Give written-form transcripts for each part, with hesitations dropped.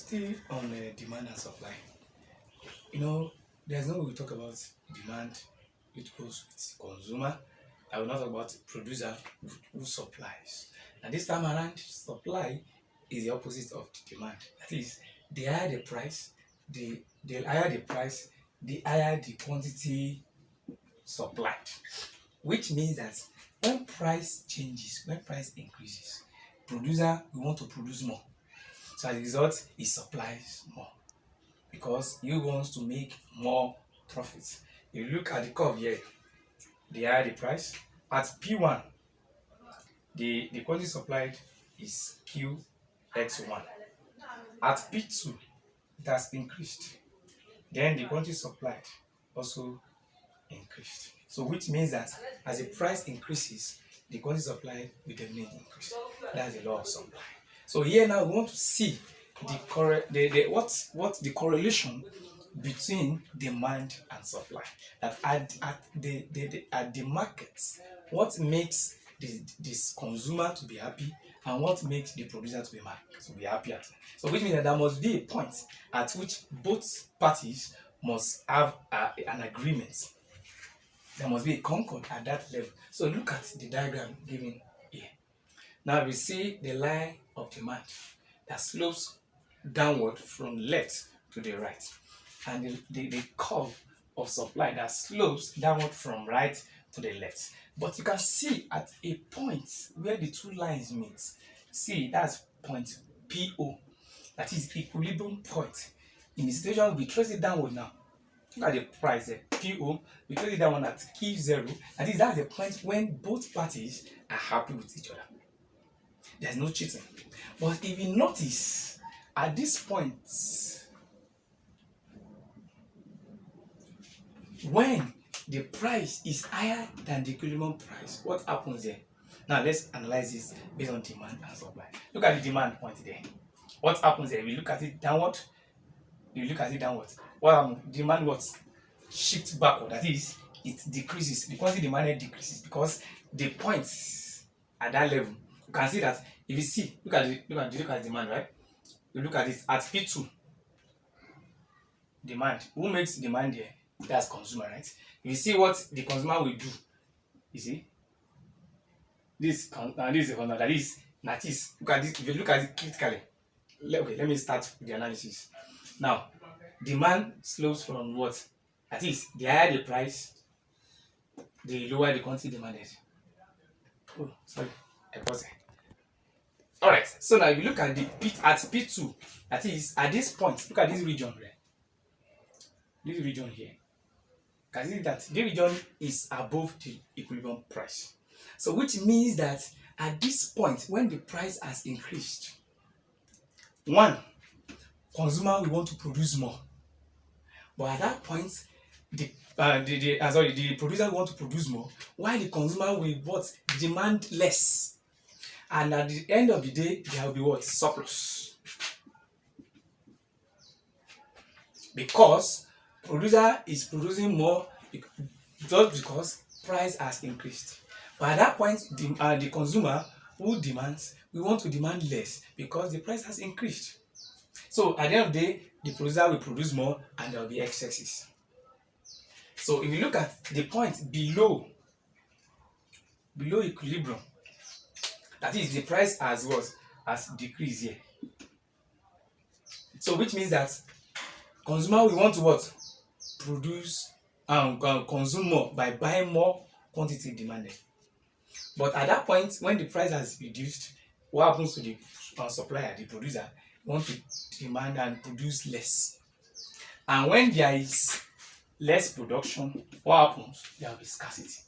Still on demand and supply. You know, there's no way we talk about demand, it goes with consumer. I will not talk about producer who supplies. And this time around, supply is the opposite of the demand. That is, the higher the price, the higher the price, the higher the quantity supplied. Which means that when price changes, when price increases, producer will want to produce more. So as a result, he supplies more because he wants to make more profits. If you look at the curve here, the higher the price, at P1, the quantity supplied is QX1. At P2, it has increased. Then the quantity supplied also increased. So which means that as the price increases, the quantity supplied will definitely increase. That's the law of supply. So here now we want to see what's the correlation between demand and supply. That at the markets, what makes this consumer to be happy and what makes the producer to be happy at. So which means that there must be a point at which both parties must have an agreement. There must be a concord at that level. So look at the diagram given here. Now we see the line of demand that slopes downward from left to the right, and the curve of supply that slopes downward from right to the left. But you can see at a point where the two lines meet, see that's point PO, that is equilibrium point. In the situation, we trace it downward now. Look at the price there, PO, we trace it downward at Q0, and that's the point when both parties are happy with each other. There's no cheating. But if you notice, at this point, when the price is higher than the equilibrium price, what happens there? Now let's analyze this based on demand and supply. Look at the demand point there. What happens there? We look at it downward. You look at it downward. What demand what? Shifts backward. That is, it decreases. The quantity demanded decreases because the points at that level. You can see that if you see, look at demand, right? You look at it at P2. Demand. Who makes demand here? That's consumer, right? If you see what the consumer will do, you see, this is the consumer. That is, look at this. If you look at it critically, okay, let me start the analysis. Now, demand slopes from what? That is, the higher the price, the lower the quantity demanded. Oh, sorry, I paused it. Alright, so now if you look at P2, that is, at this point, look at this region here. This region here. You can see that this region is above the equilibrium price. So which means that at this point, when the price has increased, one, consumer will want to produce more. But at that point, the producer will want to produce more, while the consumer will demand less. And at the end of the day, there will be what? Surplus. Because producer is producing more just because price has increased. But at that point, the consumer who demands, we want to demand less because the price has increased. So at the end of the day, the producer will produce more and there will be excesses. So if you look at the point below equilibrium, that is, the price has decreased here. So which means that consumer will want to what? Produce and consume more by buying more quantity demanded. But at that point, when the price has reduced, what happens to the supplier, the producer? Want to demand and produce less. And when there is less production, what happens? There will be scarcity.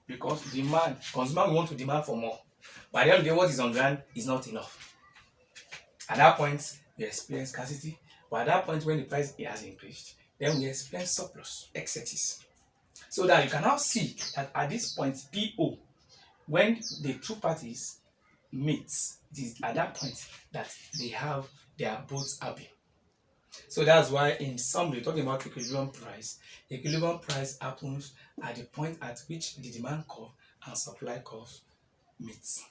Because consumer will want to demand for more. But at the end of the day, what is on ground is not enough. At that point, we experience scarcity. But at that point, when the price has increased, then we experience surplus, excesses. So that you can now see that at this point, PO, when the two parties meet, it is at that point that they are both happy. So that's why in summary, talking about equilibrium price happens at the point at which the demand curve and supply curve meets.